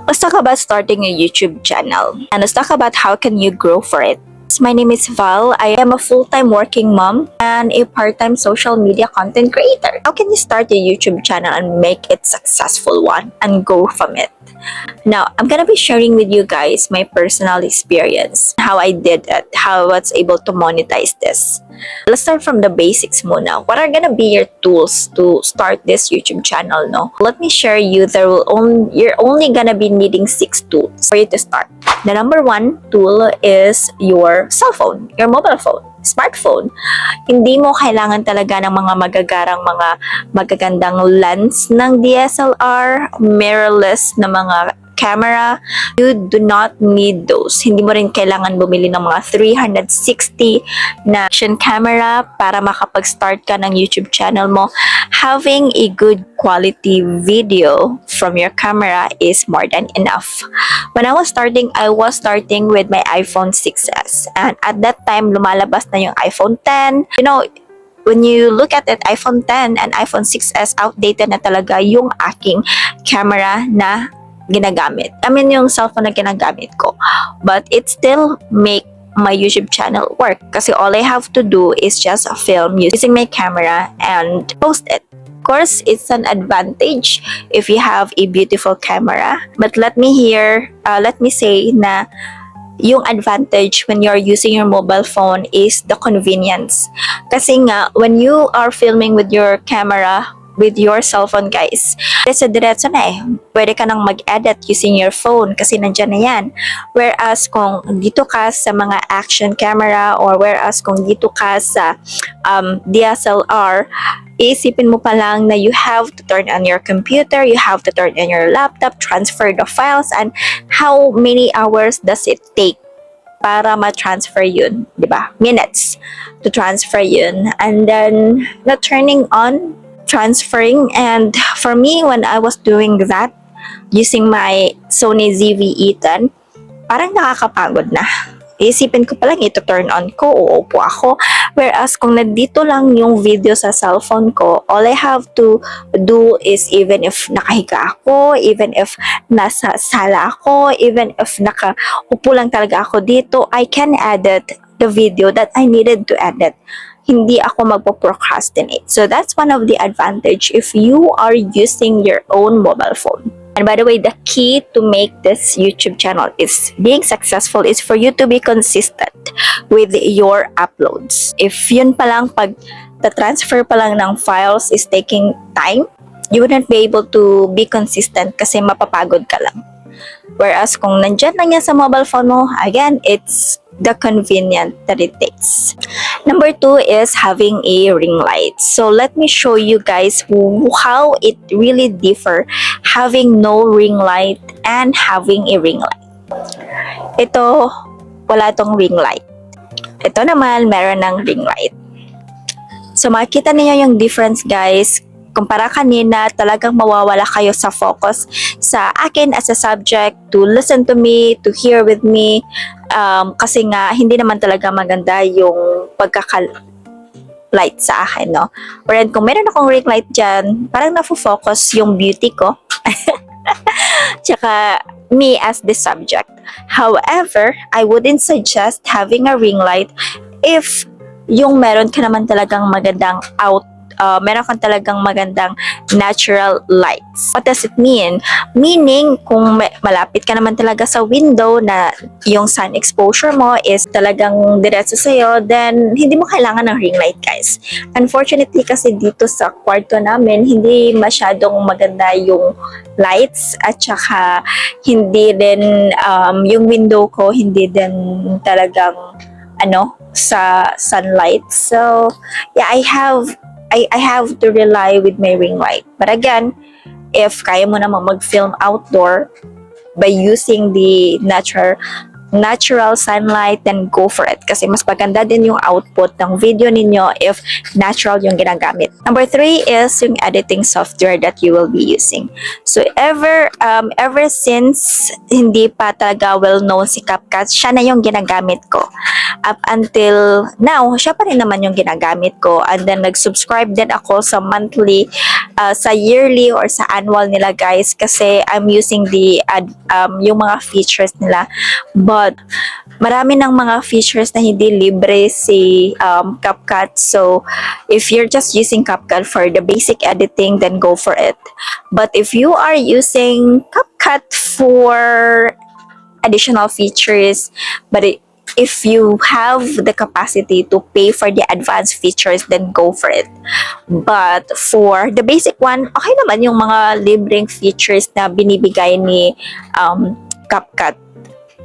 Let's talk about starting a YouTube channel and let's talk about how can you grow for it. My name is Val. I am a full-time working mom and a part-time social media content creator. How can you start a YouTube channel and make it successful one and grow from it? Now, I'm gonna be sharing with you guys my personal experience, how I did it, how I was able to monetize this. Let's start from the basics muna. What are gonna be your tools to start this YouTube channel, no? Let me share you, you're only gonna be needing 6 tools for you to start. The number 1 tool is your cell phone, your mobile phone, smartphone. Hindi mo kailangan talaga ng mga magagandang lens ng DSLR, mirrorless na mga camera. You do not need those. Hindi mo rin kailangan bumili ng mga 360 na action camera para makapag-start ka ng YouTube channel mo. Having a good quality video from your camera is more than enough. When I was starting with my iPhone 6s, and at that time lumalabas na yung iPhone 10. You know, when you look at it, iPhone 10 and iPhone 6s, outdated na talaga yung aking camera na ginagamit. I mean, yung cellphone na ginagamit ko. But it still make my YouTube channel work kasi all I have to do is just film using my camera and post it. Of course, it's an advantage if you have a beautiful camera. But let me say na yung advantage when you're using your mobile phone is the convenience. Kasi nga, when you are filming with your camera, with your cell phone, guys, diretso na eh. Pwede ka nang mag-edit using your phone kasi nandyan na yan. Whereas kung dito ka sa mga action camera or whereas kung dito ka sa DSLR, iisipin mo pa lang na you have to turn on your computer, you have to turn on your laptop, transfer the files, and how many hours does it take para ma-transfer yun, di ba? Minutes to transfer yun. And then, turning on, transferring. And for me, when I was doing that using my Sony ZV-E10, parang nakakapagod na. Isipin ko palang ito turn on ko, uupo ako. Whereas kung nandito lang yung video sa cellphone ko, all I have to do is, even if nakahiga ako, even if nasa sala ako, even if nakaupo lang talaga ako dito, I can edit the video that I needed to edit. Hindi ako magpo-procrastinate. So that's one of the advantage if you are using your own mobile phone. And by the way, the key to make this YouTube channel is being successful is for you to be consistent with your uploads. If yun pa lang, pag transfer pa lang ng files is taking time, you wouldn't be able to be consistent kasi mapapagod ka lang. Whereas kung nandyan lang yan sa mobile phone mo, again, it's the convenient that it takes. Number 2 is having a ring light. So let me show you guys how it really differ having no ring light and having a ring light. Ito, wala tong ring light. Ito naman, meron ng ring light. So makikita niyo yung difference, guys. Kumpara kanina, talagang mawawala kayo sa focus sa akin as a subject, to listen to me, to hear with me. Kasi nga, hindi naman talaga maganda yung pagkaka-light sa akin, no? Whereas kung meron akong ring light dyan, parang nafo-focus yung beauty ko. Tsaka, me as the subject. However, I wouldn't suggest having a ring light if yung meron ka naman talagang magandang meron kang talagang magandang natural lights. What does it mean? Meaning, kung malapit ka naman talaga sa window na yung sun exposure mo is talagang diretso sa'yo, then hindi mo kailangan ng ring light, guys. Unfortunately, kasi dito sa kwarto namin, hindi masyadong maganda yung lights at saka hindi din yung window ko, hindi din talagang sa sunlight. So, yeah, I have to rely with my ring light. But again, if kaya mo namang mag-film outdoor by using the natural sunlight, then go for it. Kasi mas maganda din yung output ng video ninyo if natural yung ginagamit. Number 3 is yung editing software that you will be using. So ever since hindi pa talaga well-known si CapCut, siya na yung ginagamit ko. up until now, siya pa rin naman yung ginagamit ko. And then nag-subscribe din ako sa monthly, sa yearly or sa annual nila guys, kasi I'm using yung mga features nila. But marami ng mga features na hindi libre si CapCut. So, if you're just using CapCut for the basic editing, then go for it. But if you are using CapCut for additional features, but if you have the capacity to pay for the advanced features, then go for it. But for the basic one, okay naman yung mga libreng features na binibigay ni CapCut.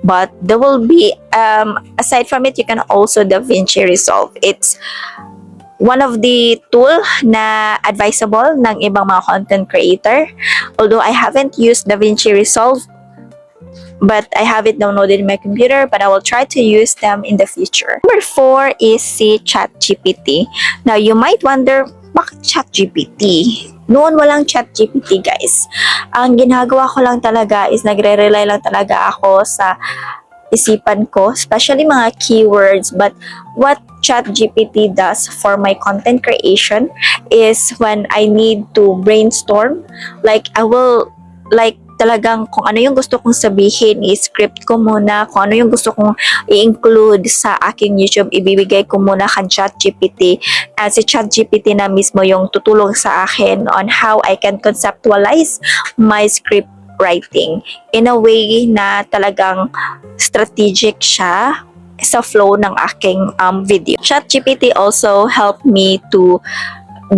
But there will be, aside from it, you can also DaVinci Resolve. It's one of the tool na advisable ng ibang mga content creator. Although I haven't used DaVinci Resolve, but I have it downloaded in my computer, but I will try to use them in the future. Number 4 is si ChatGPT. Now, you might wonder, bakit ChatGPT? Noon walang ChatGPT guys. Ang ginagawa ko lang talaga is nagre-rely lang talaga ako sa isipan ko, especially mga keywords. But what ChatGPT does for my content creation is when I need to brainstorm, like I will, like talagang kung ano yung gusto kong sabihin, i-script ko muna. Kung ano yung gusto kong i-include sa aking YouTube, ibibigay ko muna kan ChatGPT. At si ChatGPT na mismo yung tutulong sa akin on how I can conceptualize my script writing in a way na talagang strategic siya sa flow ng aking video. ChatGPT also helped me to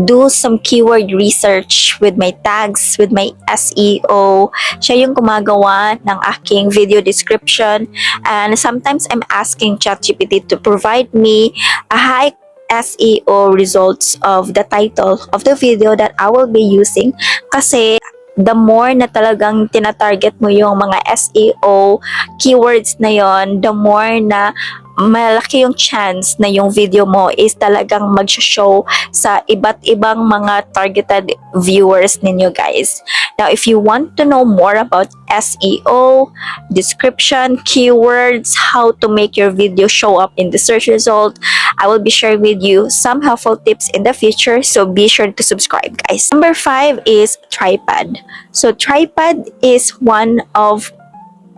do some keyword research with my tags, with my SEO. Siya yung gumagawa ng aking video description. And sometimes I'm asking ChatGPT to provide me a high SEO results of the title of the video that I will be using. Kasi the more na talagang tinatarget mo yung mga SEO keywords na yon, the more na malaki yung chance na yung video mo is talagang mag-show sa iba't ibang mga targeted viewers ninyo guys. Now, if you want to know more about SEO, description, keywords, how to make your video show up in the search result, I will be sharing with you some helpful tips in the future, so be sure to subscribe guys. Number 5 is tripod. So tripod is one of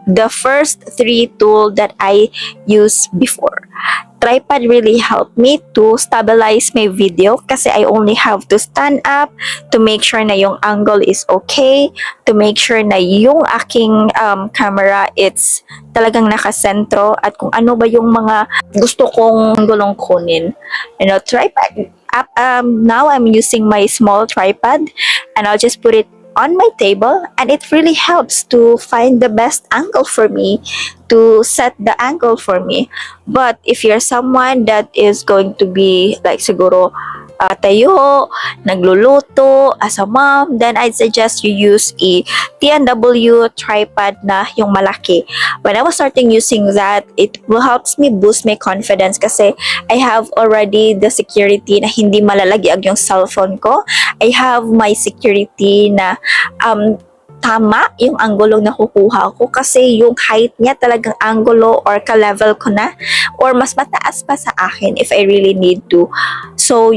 the first 3 tools that I used before. Tripod really helped me to stabilize my video kasi I only have to stand up to make sure na yung angle is okay, to make sure na yung aking camera it's talagang nakasentro at kung ano ba yung mga gusto kong gulong kunin. You know, tripod. Now I'm using my small tripod and I'll just put it on my table, and it really helps to find the best angle for me, to set the angle for me. But if you're someone that is going to be like siguro tayo, nagluluto as a mom, then I'd suggest you use a T&W tripod na yung malaki. When I was starting using that, it will helps me boost my confidence kasi I have already the security na hindi malalagyag yung cellphone ko. I have my security na tama yung angulo na kukuha ko kasi yung height niya talagang angulo or ka-level ko na or mas mataas pa sa akin if I really need to. So,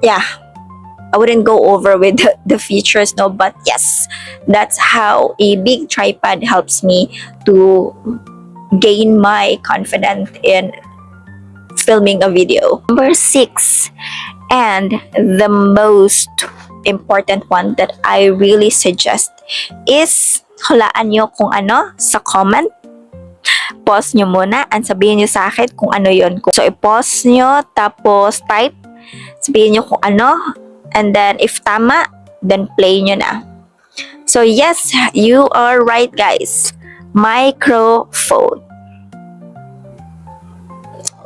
yeah, I wouldn't go over with the features, no, but yes, that's how a big tripod helps me to gain my confidence in filming a video. Number 6, and the most important one that I really suggest is hulaan nyo kung ano sa comment. Pause nyo muna and sabihin nyo sa akin kung ano yon. So, i-pause nyo, tapos type, sabihin nyo kung ano, and then if tama, then play nyo na. So, yes, you are right guys. Microphone.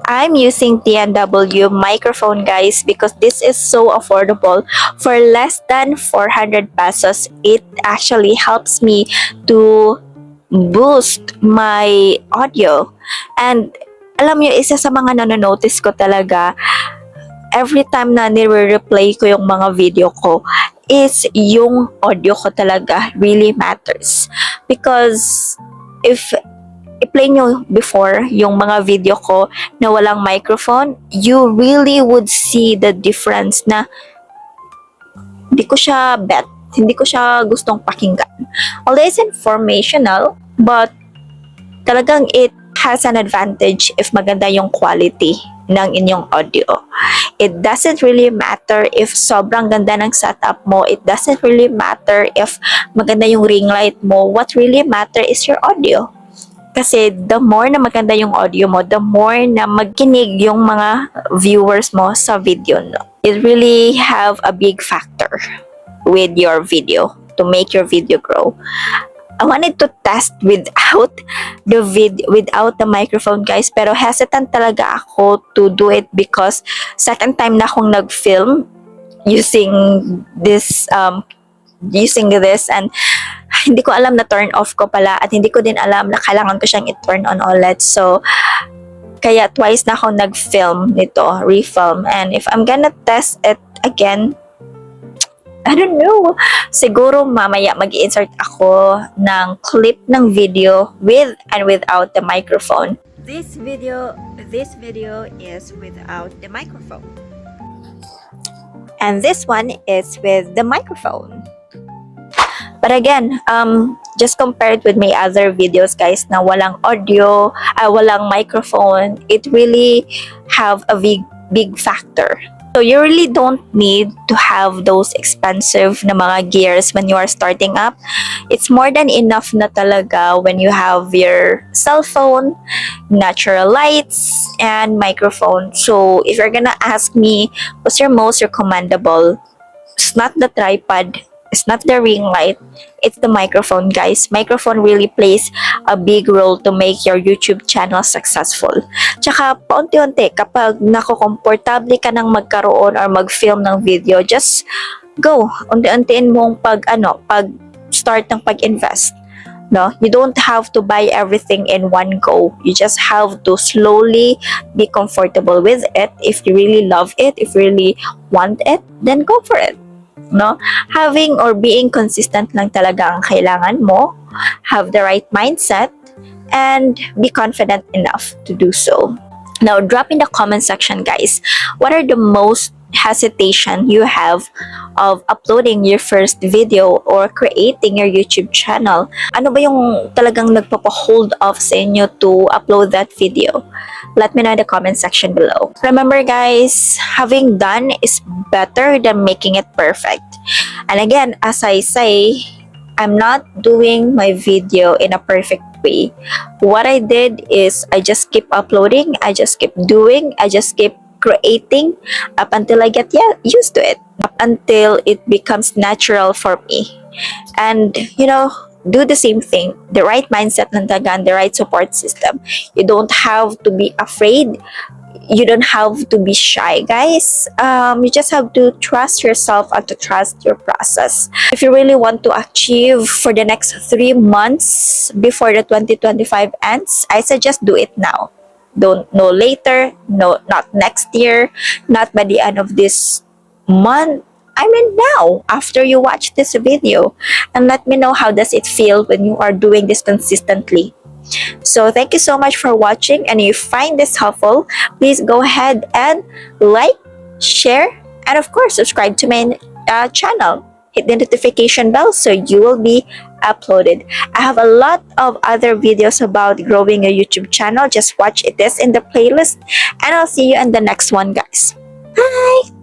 I'm using T&W microphone guys because this is so affordable. For less than 400 pesos, it actually helps me to boost my audio. And alam nyo, isa sa mga nanonotice ko talaga, every time na nire-replay ko yung mga video ko, is yung audio ko talaga really matters. Because if i-play nyo before yung mga video ko na walang microphone, you really would see the difference na hindi ko siya bet. Hindi ko siya gustong pakinggan. Although it's informational, but talagang it has an advantage if maganda yung quality ng inyong audio. It doesn't really matter if sobrang ganda ng setup mo. It doesn't really matter if maganda yung ring light mo. What really matter is your audio. Kasi the more na maganda yung audio mo, the more na magkinig yung mga viewers mo sa video. No? It really have a big factor with your video to make your video grow. I wanted to test without the microphone, guys, pero hesitant talaga ako to do it because second time na akong nag-film using this and hindi ko alam na turn off ko pala at hindi ko din alam na kailangan ko siyang i-turn on ulit. So kaya twice na ako nag-film nito, refilm, and if I'm gonna test it again, I don't know. Siguro mamaya mag-insert ako ng clip ng video with and without the microphone. This video is without the microphone. And this one is with the microphone. But again, just compared with my other videos, guys, na walang audio, walang microphone, it really have a big factor. So you really don't need to have those expensive na mga gears when you are starting up. It's more than enough na talaga when you have your cell phone, natural lights, and microphone. So if you're gonna ask me, what's your most recommendable? It's not the tripod. It's not the ring light. It's the microphone, guys. Microphone really plays a big role to make your YouTube channel successful. Tsaka, paunti-unti, kapag nakukomportable ka nang magkaroon or mag-film ng video, just go. Unti-untiin mong pag-start ng pag-invest. No? You don't have to buy everything in one go. You just have to slowly be comfortable with it. If you really love it, if you really want it, then go for it. No, having or being consistent lang talaga ang kailangan mo. Have the right mindset and be confident enough to do so. Now, drop in the comment section, guys, what are the most hesitation you have of uploading your first video or creating your YouTube channel? Ano ba yung talagang nagpapa-hold off sa inyo to upload that video? Let me know in the comment section below. Remember, guys, having done is better than making it perfect. And again, as I say, I'm not doing my video in a perfect way. What I did is I just keep uploading, I just keep doing, I just keep creating up until I get used to it, up until it becomes natural for me. And do the same thing. The right mindset ng tagan, the right support system. You don't have to be afraid. You don't have to be shy, guys. You just have to trust yourself and to trust your process. If you really want to achieve for the next 3 months before the 2025 ends, I suggest do it now. Don't know later, no, not next year, not by the end of this month. I mean now, after you watch this video, and let me know how does it feel when you are doing this consistently. So thank you so much for watching, and if you find this helpful, please go ahead and like, share, and of course subscribe to my channel. Hit the notification bell so you will be uploaded. I have a lot of other videos about growing a YouTube channel. Just watch this in the playlist, and I'll see you in the next one, guys. Bye!